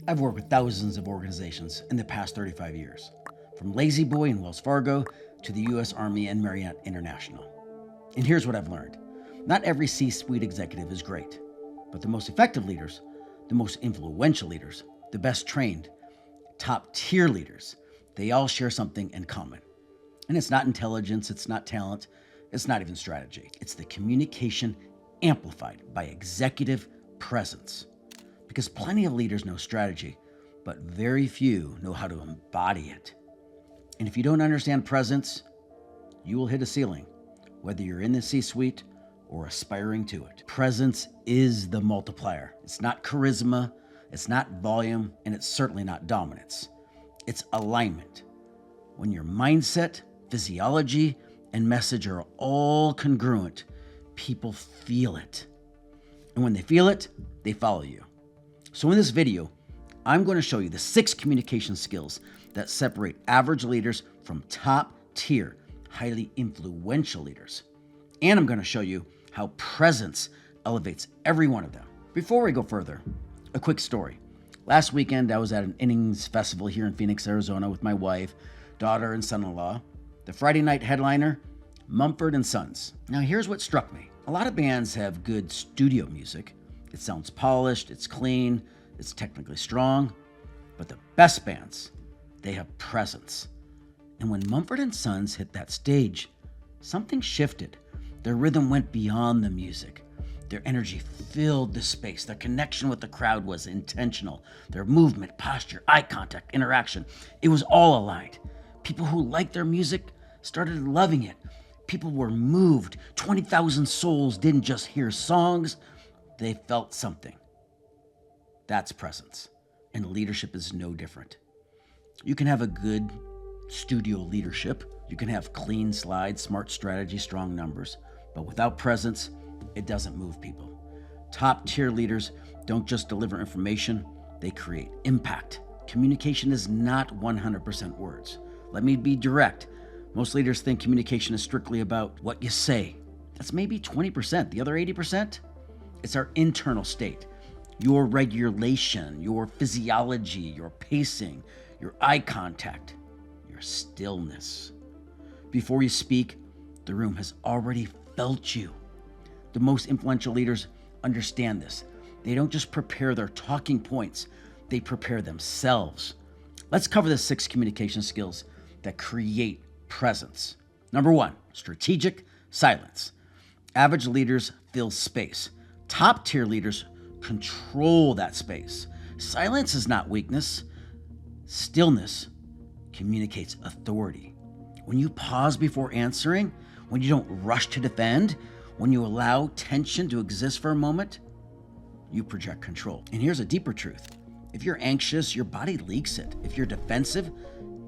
I've worked with thousands of organizations in the past 35 years, from Lazy Boy and Wells Fargo to the U.S. Army and Marriott International. And here's what I've learned. Not every C-suite executive is great, but the most effective leaders, the most influential leaders, the best trained, top-tier leaders, they all share something in common. And it's not intelligence, it's not talent, it's not even strategy. It's the communication amplified by executive presence. Because plenty of leaders know strategy, but very few know how to embody it. And if you don't understand presence, you will hit a ceiling, whether you're in the C-suite or aspiring to it. Presence is the multiplier. It's not charisma, it's not volume, and it's certainly not dominance. It's alignment. When your mindset, physiology, and message are all congruent, people feel it. And when they feel it, they follow you. So in this video, I'm going to show you the 6 communication skills that separate average leaders from top-tier, highly influential leaders. And I'm going to show you how presence elevates every one of them. Before we go further, a quick story. Last weekend, I was at an innings festival here in Phoenix, Arizona with my wife, daughter, and son-in-law. The Friday night headliner, Mumford & Sons. Now here's what struck me. A lot of bands have good studio music. It sounds polished, it's clean, it's technically strong. But the best bands, they have presence. And when Mumford & Sons hit that stage, something shifted. Their rhythm went beyond the music. Their energy filled the space. Their connection with the crowd was intentional. Their movement, posture, eye contact, interaction, it was all aligned. People who liked their music started loving it. People were moved. 20,000 souls didn't just hear songs, they felt something. That's presence. And leadership is no different. You can have a good studio leadership. You can have clean slides, smart strategy, strong numbers. But without presence, it doesn't move people. Top-tier leaders don't just deliver information, they create impact. Communication is not 100% words. Let me be direct. Most leaders think communication is strictly about what you say. That's maybe 20%. The other 80%? It's our internal state. Your regulation, your physiology, your pacing, your eye contact, your stillness. Before you speak, the room has already felt you. The most influential leaders understand this. They don't just prepare their talking points, they prepare themselves. Let's cover the 6 communication skills that create presence. Number 1, strategic silence. Average leaders fill space. Top-tier leaders control that space. Silence is not weakness. Stillness communicates authority. When you pause before answering, when you don't rush to defend, when you allow tension to exist for a moment, you project control. And here's a deeper truth. If you're anxious, your body leaks it. If you're defensive,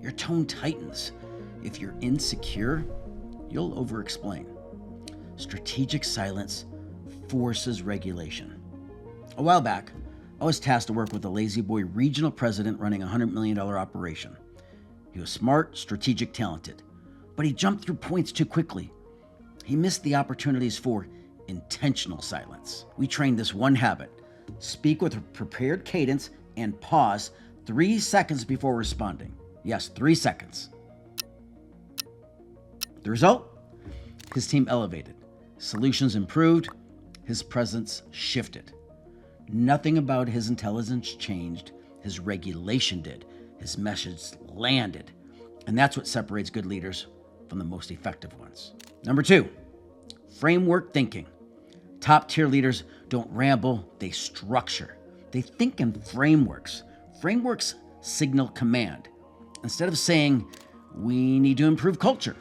your tone tightens. If you're insecure, you'll over-explain. Strategic silence forces regulation. A while back, I was tasked to work with a Lazy Boy regional president running a $100 million operation. He was smart, strategic, talented, but he jumped through points too quickly. He missed the opportunities for intentional silence. We trained this one habit: speak with a prepared cadence and pause 3 seconds before responding. Yes, 3 seconds. The result? His team elevated. Solutions improved. His presence shifted. Nothing about his intelligence changed. His regulation did. His message landed. And that's what separates good leaders from the most effective ones. Number 2, framework thinking. Top-tier leaders don't ramble, they structure. They think in frameworks. Frameworks signal command. Instead of saying, we need to improve culture,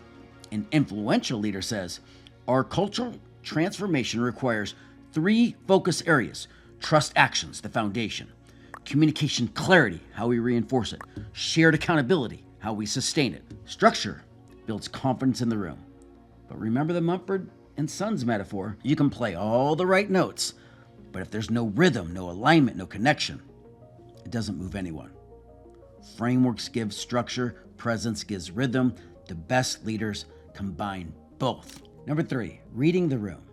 an influential leader says, our cultural transformation requires 3 focus areas: trust actions, the foundation; communication clarity, how we reinforce it; shared accountability, how we sustain it. Structure builds confidence in the room. But remember the Mumford & Sons metaphor. You can play all the right notes, but if there's no rhythm, no alignment, no connection, it doesn't move anyone. Frameworks give structure, presence gives rhythm. The best leaders combine both. Number 3, reading the room.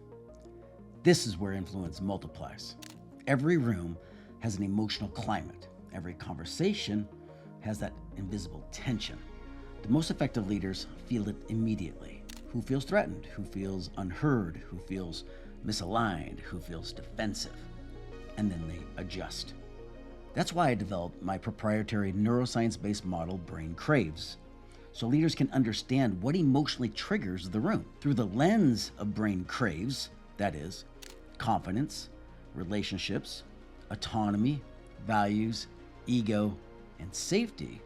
This is where influence multiplies. Every room has an emotional climate, Every conversation has that invisible tension. The most effective leaders feel it immediately. Who feels threatened? Who feels unheard? Who feels misaligned? Who feels defensive? And then they adjust. That's why I developed my proprietary neuroscience-based model, C.R.A.V.E.S, so leaders can understand what emotionally triggers the room. Through the lens of C.R.A.V.E.S, that is, confidence, relationships, autonomy, values, ego, and safety,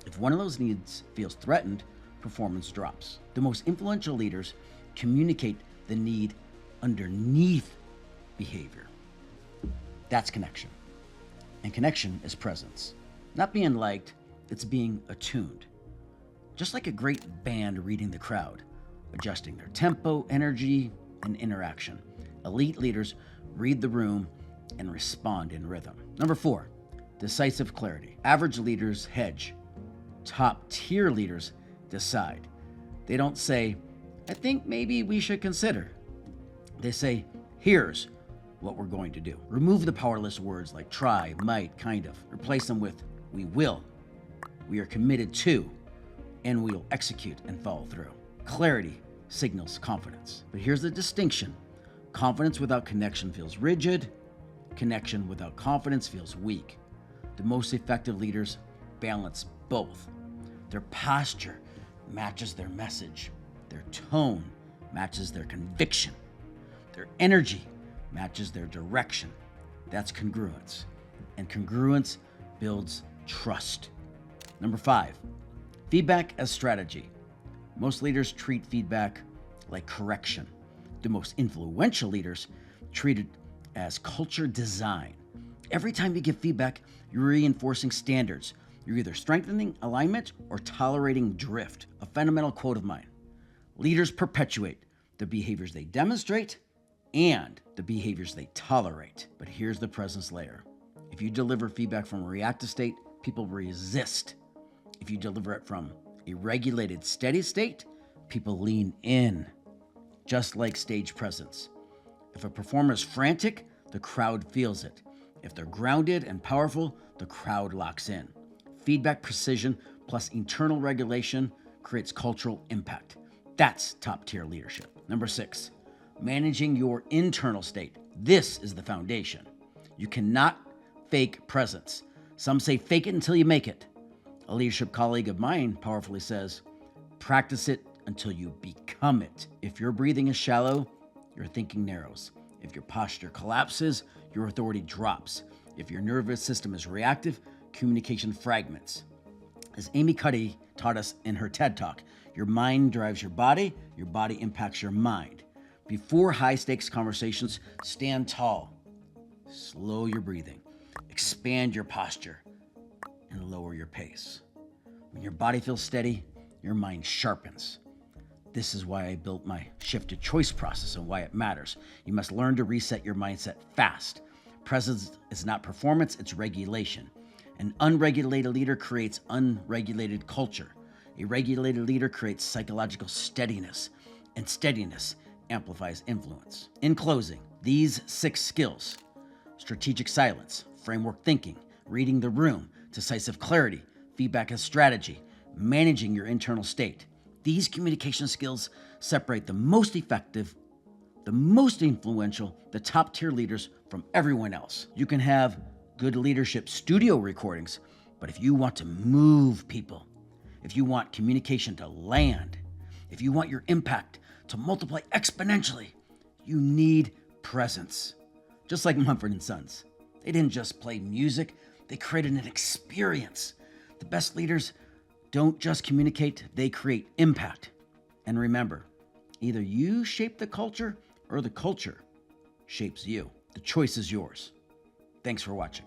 if one of those needs feels threatened, performance drops. The most influential leaders communicate the need underneath behavior. That's connection. And connection is presence. Not being liked, it's being attuned. Just like a great band reading the crowd, adjusting their tempo, energy, and interaction. Elite leaders read the room and respond in rhythm. Number 4, decisive clarity. Average leaders hedge. Top tier leaders decide. They don't say, I think maybe we should consider. They say, here's what we're going to do. Remove the powerless words like try, might, kind of. Replace them with we will, we are committed to, and we'll execute and follow through. Clarity signals confidence. But here's the distinction. Confidence without connection feels rigid. Connection without confidence feels weak. The most effective leaders balance both. Their posture matches their message. Their tone matches their conviction. Their energy matches their direction. That's congruence. And congruence builds trust. Number 5, feedback as strategy. Most leaders treat feedback like correction. The most influential leaders treat it as culture design. Every time you give feedback, you're reinforcing standards. You're either strengthening alignment or tolerating drift. A fundamental quote of mine: leaders perpetuate the behaviors they demonstrate and the behaviors they tolerate. But here's the presence layer. If you deliver feedback from a reactive state, people resist. If you deliver it from a regulated, steady state, people lean in. Just like stage presence. If a performer is frantic, the crowd feels it. If they're grounded and powerful, the crowd locks in. Feedback precision plus internal regulation creates cultural impact. That's top-tier leadership. Number 6, managing your internal state. This is the foundation. You cannot fake presence. Some say fake it until you make it. A leadership colleague of mine powerfully says, practice it until you become it. If your breathing is shallow, your thinking narrows. If your posture collapses, your authority drops. If your nervous system is reactive, communication fragments. As Amy Cuddy taught us in her TED Talk, your mind drives your body impacts your mind. Before high-stakes conversations, stand tall, slow your breathing, expand your posture, and lower your pace. When your body feels steady, your mind sharpens. This is why I built my shifted choice process and why it matters. You must learn to reset your mindset fast. Presence is not performance, it's regulation. An unregulated leader creates unregulated culture. A regulated leader creates psychological steadiness, and steadiness amplifies influence. In closing, these 6 skills: strategic silence, framework thinking, reading the room, decisive clarity, feedback as strategy, managing your internal state. These communication skills separate the most effective, the most influential, the top-tier leaders from everyone else. You can have good leadership studio recordings, but if you want to move people, if you want communication to land, if you want your impact to multiply exponentially, you need presence. Just like Mumford & Sons. They didn't just play music, they created an experience. The best leaders don't just communicate, they create impact. And remember, either you shape the culture or the culture shapes you. The choice is yours. Thanks for watching.